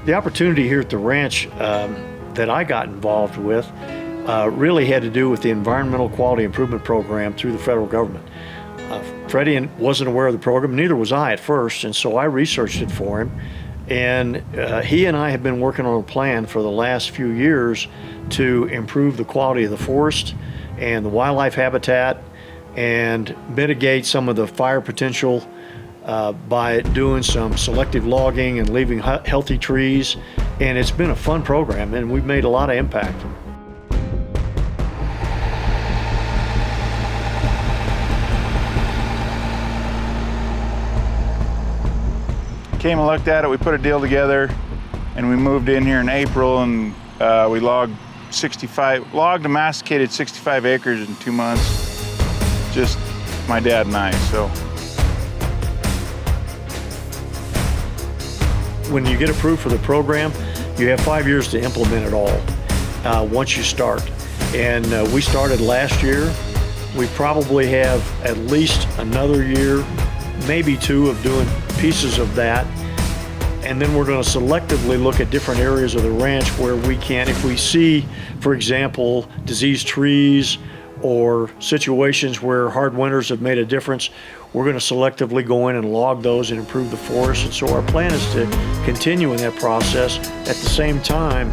The opportunity here at the ranch that I got involved with really had to do with the Environmental Quality Improvement Program through the federal government. Freddy wasn't aware of the program, neither was I at first, and so I researched it for him. And he and I have been working on a plan for the last few years to improve the quality of the forest and the wildlife habitat and mitigate some of the fire potential by doing some selective logging and leaving healthy trees. And it's been a fun program, and we've made a lot of impact. Came and looked at it, we put a deal together, and we moved in here in April, and we logged and masticated 65 acres in 2 months. Just my dad and I, so. When you get approved for the program, you have 5 years to implement it all once you start. And we started last year. We probably have at least another year, maybe 2, of doing pieces of that. And then we're going to selectively look at different areas of the ranch where we can, if we see, for example, diseased trees or situations where hard winters have made a difference, we're going to selectively go in and log those and improve the forest. And so our plan is to continue in that process, at the same time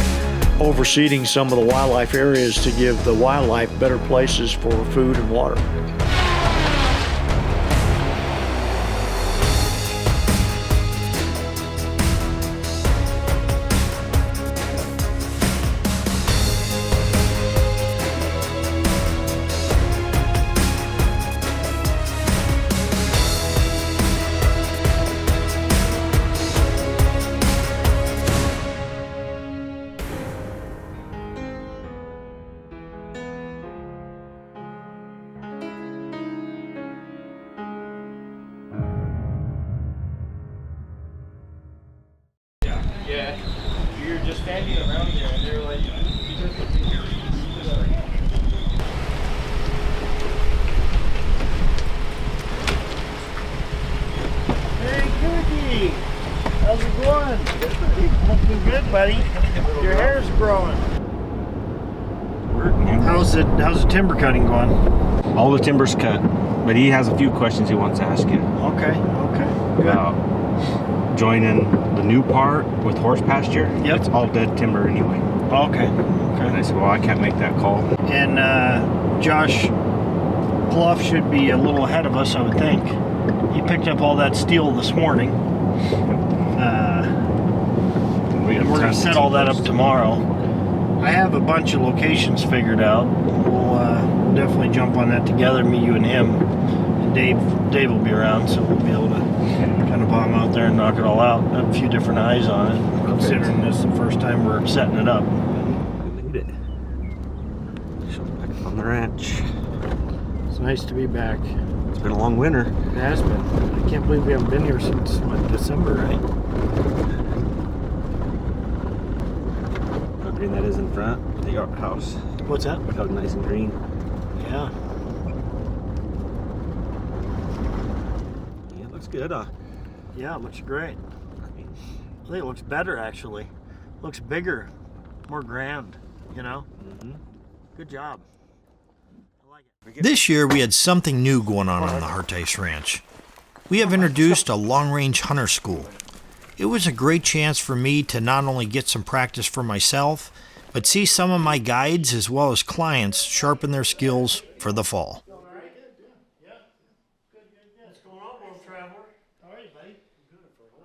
overseeing some of the wildlife areas to give the wildlife better places for food and water. Yeah, you're just standing around there and they're like, Hey, Cookie! How's it going? Looking good, buddy. Your hair's growing. How's the timber cutting going? All the timber's cut, but he has a few questions he wants to ask you. Okay, good. About joining the new part with horse pasture. Yep. It's all dead timber anyway. Okay. And I said, well, I can't make that call. And Josh Pluff should be a little ahead of us, I would think. He picked up all that steel this morning. We're going to set all that up tomorrow. I have a bunch of locations figured out. We'll definitely jump on that together, me, you, and him. And Dave will be around, so we'll be able to kind of bomb out there and knock it all out. I have a few different eyes on it, considering this is the first time we're setting it up. We made it. So back on the ranch. It's nice to be back. It's been a long winter. It has been. I can't believe we haven't been here since, December, right? How green that is in front. The house. What's that? Look how nice and green. Yeah. Yeah, it looks good, huh? Yeah, it looks great. I think it looks better, actually. Looks bigger, more grand, you know? Mm-hmm. Good job. I like it. This year we had something new going on the Harteis Ranch. We have introduced a long-range hunter school. It was a great chance for me to not only get some practice for myself, but see some of my guides as well as clients sharpen their skills for the fall. What's going on, world traveler? How are you, buddy?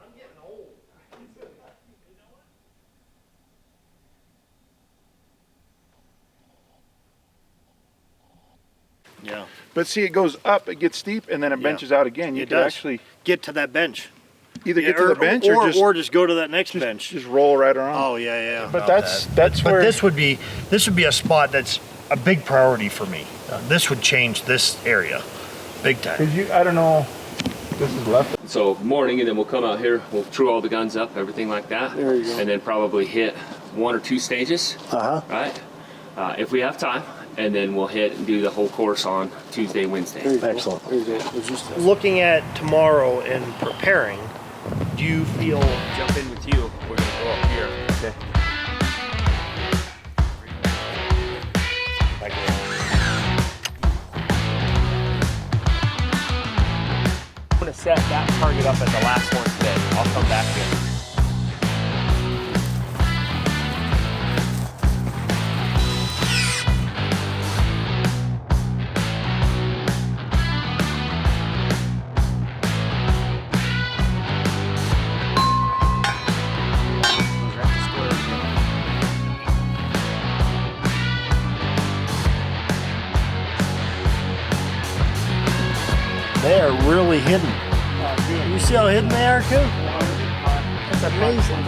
I'm getting old. Yeah. But see, it goes up, it gets steep, and then it benches out again. You It can does. actually Get to that bench. either get to the bench or just go to that next bench. just roll right around. Oh yeah. But that's But where this would be a spot that's a big priority for me. This would change this area, big time. because I don't know. This is left. So morning, and then we'll come out here, we'll true all the guns up, everything like that. There you go. And then probably hit 1 or 2 stages, right? If we have time. And then we'll hit and do the whole course on Tuesday, Wednesday. Excellent. Looking at tomorrow and preparing, Do you feel jump in with you? We're gonna go up here. Okay. I'm gonna set that target up as the last one today. I'll come back here. They are really hidden. You see how hidden they are, too? That's amazing.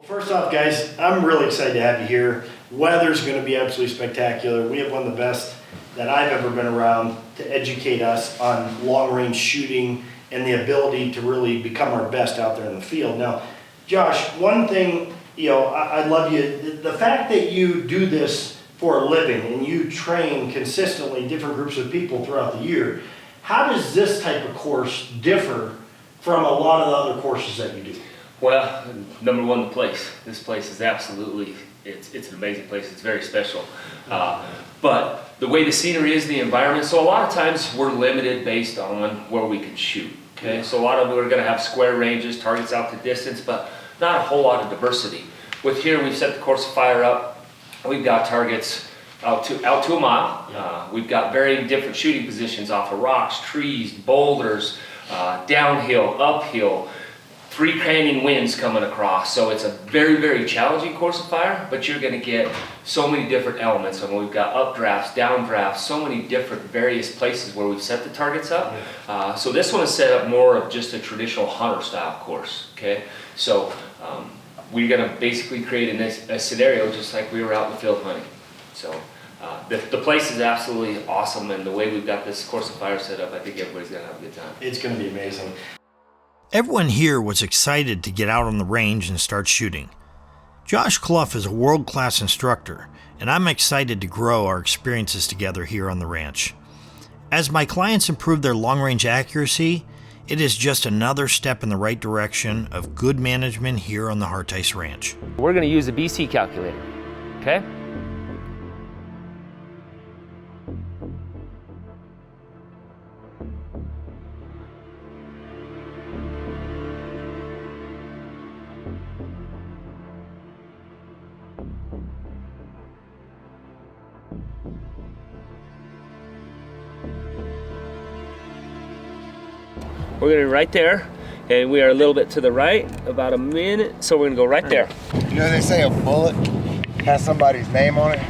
First off, guys, I'm really excited to have you here. Weather's going to be absolutely spectacular. We have one of the best that I've ever been around to educate us on long-range shooting and the ability to really become our best out there in the field. Now, Josh, one thing, I love you. The fact that you do this for a living and you train consistently different groups of people throughout the year, how does this type of course differ from a lot of the other courses that you do? Well, number one, the place. This place is absolutely, it's an amazing place. It's very special. But the way the scenery is, the environment, so a lot of times we're limited based on where we can shoot. Okay, so a lot of them are going to have square ranges, targets out to distance, but not a whole lot of diversity. With here, we've set the course of fire up. We've got targets out to a mile. We've got very different shooting positions off of rocks, trees, boulders, downhill, uphill. 3 canyon winds coming across, so it's a very, very challenging course of fire, but you're going to get so many different elements. And we've got updrafts, downdrafts, so many different various places where we've set the targets up. So this one is set up more of just a traditional hunter style course. Okay, so we're going to basically create a scenario just like we were out in the field hunting. So the place is absolutely awesome, and the way we've got this course of fire set up, I think everybody's going to have a good time. It's going to be amazing. Everyone here was excited to get out on the range and start shooting. Josh Clough is a world-class instructor, and I'm excited to grow our experiences together here on the ranch. As my clients improve their long-range accuracy, it is just another step in the right direction of good management here on the Harteis Ranch. We're going to use a BC calculator, okay? We're going to be right there, and we are a little bit to the right, about a minute, so we're going to go right there. You know, they say a bullet has somebody's name on it,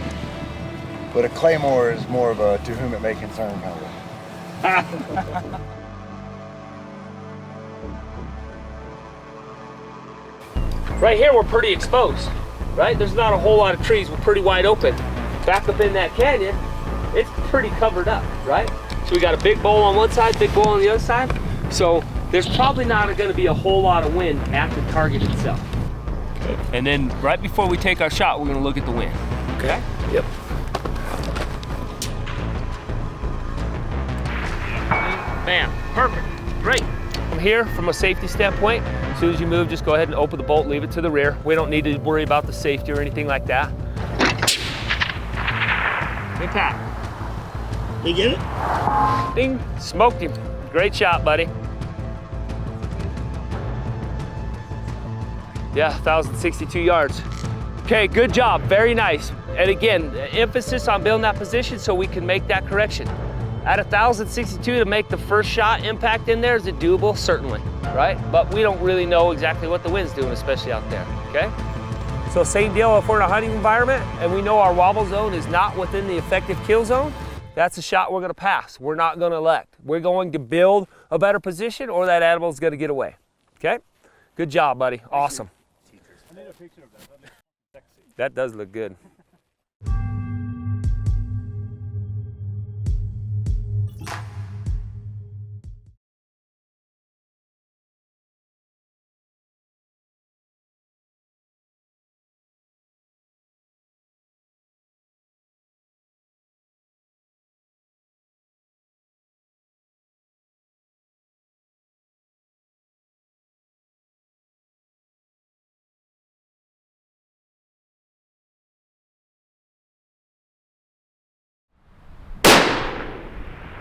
but a claymore is more of a to whom it may concern kind of. Right here, we're pretty exposed, right? There's not a whole lot of trees. We're pretty wide open. Back up in that canyon, it's pretty covered up, right? So we got a big bowl on one side, big bowl on the other side. So there's probably not gonna be a whole lot of wind at the target itself. Okay. And then right before we take our shot, we're gonna look at the wind. Okay? Yep. Bam, perfect, great. From here, from a safety standpoint, as soon as you move, just go ahead and open the bolt, leave it to the rear. We don't need to worry about the safety or anything like that. Good tap. You get it? Ding, smoked him. Great shot, buddy. Yeah, 1,062 yards. Okay, good job, very nice. And again, emphasis on building that position so we can make that correction. At 1,062 to make the first shot impact in there, is it doable? Certainly, right? But we don't really know exactly what the wind's doing, especially out there, okay? So same deal if we're in a hunting environment and we know our wobble zone is not within the effective kill zone, that's a shot we're gonna pass. We're not gonna elect. We're going to build a better position or that animal's gonna get away, okay? Good job, buddy, awesome. I need a picture of that. That does look good.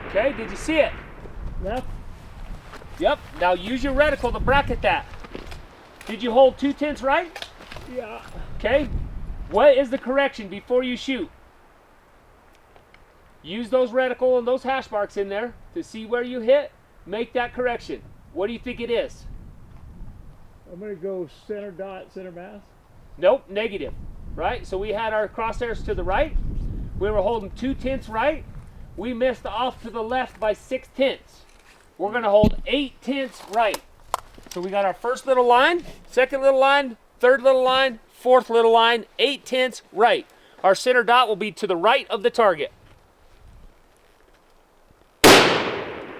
Okay, did you see it? Yep. Yep, now use your reticle to bracket that. Did you hold 2/10 right? Yeah. Okay, what is the correction before you shoot? Use those reticle and those hash marks in there to see where you hit, make that correction. What do you think it is? I'm gonna go center dot, center mass. Nope, negative, right? So we had our crosshairs to the right. We were holding 2/10 right. We missed off to the left by 6/10. We're gonna hold 8/10 right. So we got our first little line, second little line, third little line, fourth little line, 8/10 right. Our center dot will be to the right of the target.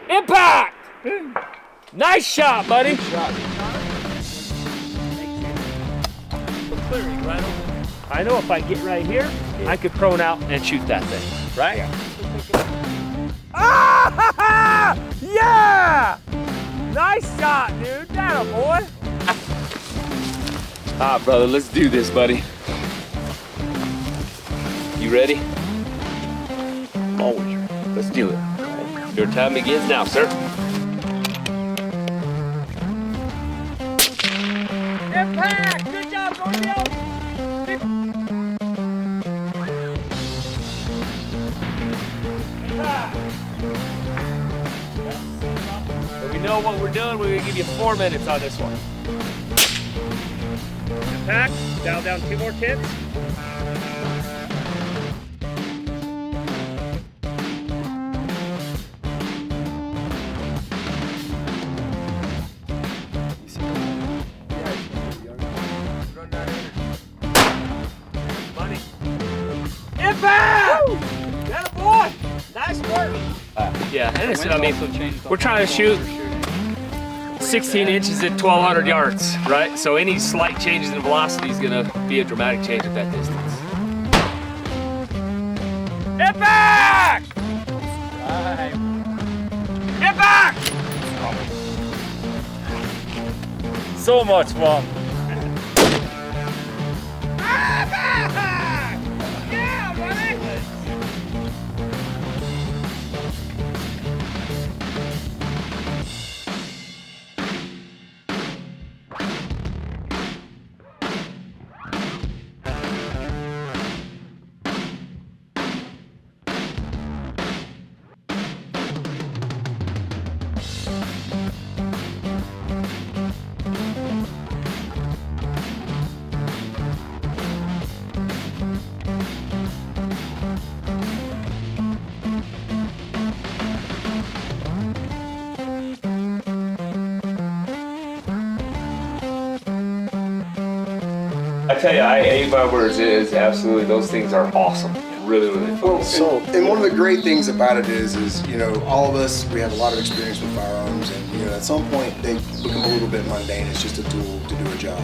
Impact! Nice shot, buddy. I know if I get right here, I could prone out and shoot that thing, right? Yeah! Ah! Yeah! Nice shot, dude. That a boy. Ah, brother, let's do this, buddy. You ready? Always. Let's do it. Your time begins now, sir. Impact! Good job, Scorpio! So we know what we're doing. We're gonna give you 4 minutes on this one. Impact, down 2 more 10s. That a boy! Nice work! Yeah, and it's, I mean, we're trying to shoot 16 inches at 1,200 yards, right? So any slight changes in velocity is gonna be a dramatic change at that distance. Get back! Get back! So much fun. Yeah, buddy! I tell you, A-bobbers is absolutely, those things are awesome. really, really fun. So, and one of the great things about it is you know, all of us, we have a lot of experience with firearms, and you know, at some point they become a little bit mundane. It's just a tool to do a job.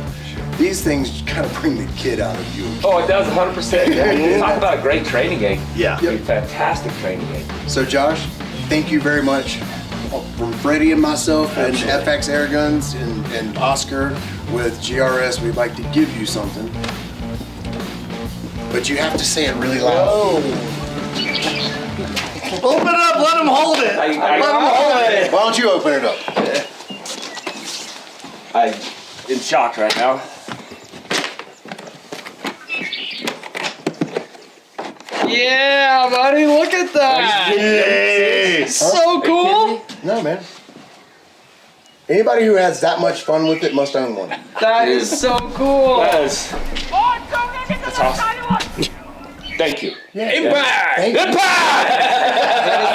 These things kind of bring the kid out of you. Oh, it does 100%. Talk about a great training game. Yeah. A fantastic training game. So, Josh, thank you very much from Freddy and myself and FX Airguns and Oscar with GRS. We'd like to give you something, but you have to say it really loud. Open it up, let him hold it. Let him hold it. Why don't you open it up? I'm in shock right now. Yeah, buddy, look at that. Hey. So cool. No, man. Anybody who has that much fun with it must own one. That is so cool. That's awesome. Thank you. Yeah. Impact! Thank you. Impact!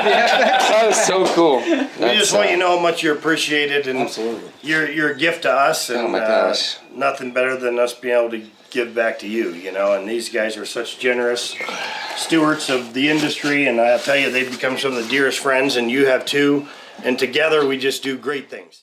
That was so cool. We just want you to know how much you're appreciated, and Absolutely. you're a gift to us, and Oh my gosh. nothing better than us being able to give back to you, you know. And these guys are such generous stewards of the industry, and I'll tell you, they've become some of the dearest friends, and you have too. And together, we just do great things.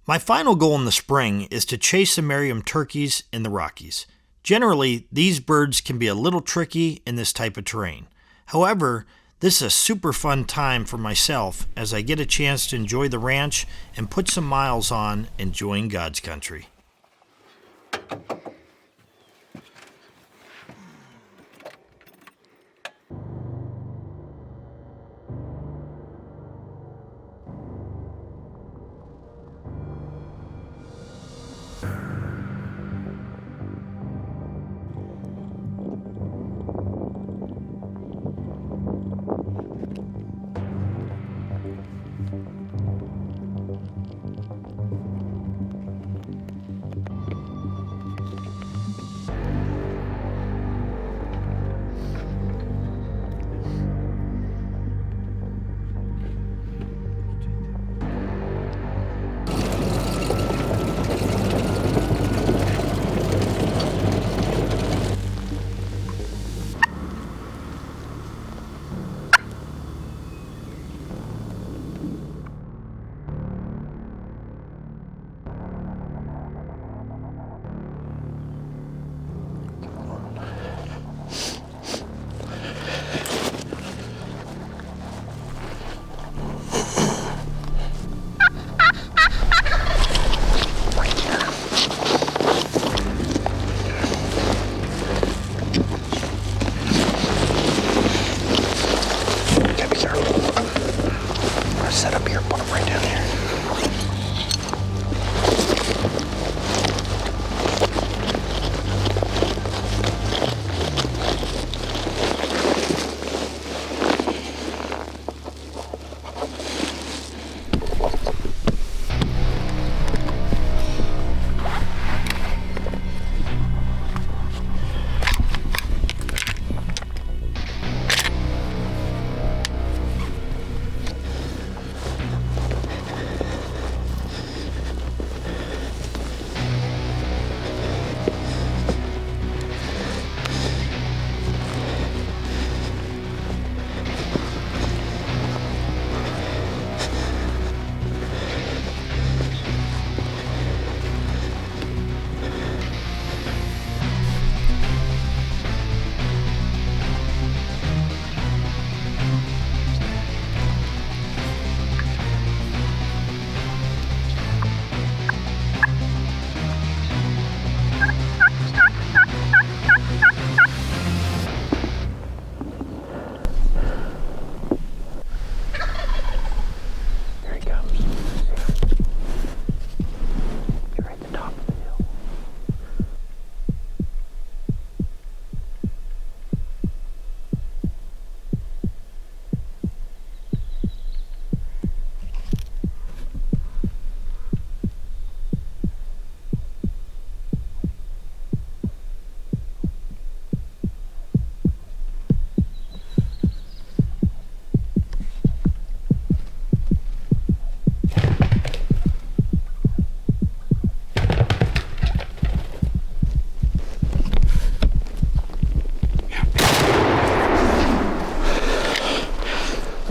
My final goal in the spring is to chase some Merriam turkeys in the Rockies. Generally, these birds can be a little tricky in this type of terrain. However, this is a super fun time for myself as I get a chance to enjoy the ranch and put some miles on enjoying God's country.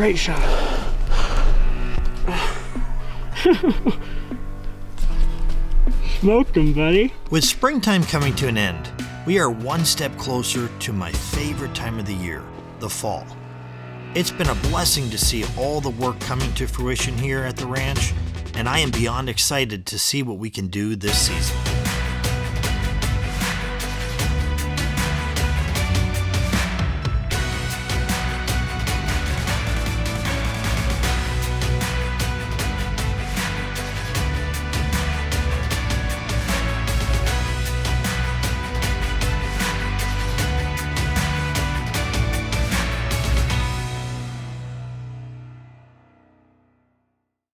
Great shot. Smoked him, buddy. With springtime coming to an end, we are one step closer to my favorite time of the year, the fall. It's been a blessing to see all the work coming to fruition here at the ranch, and I am beyond excited to see what we can do this season.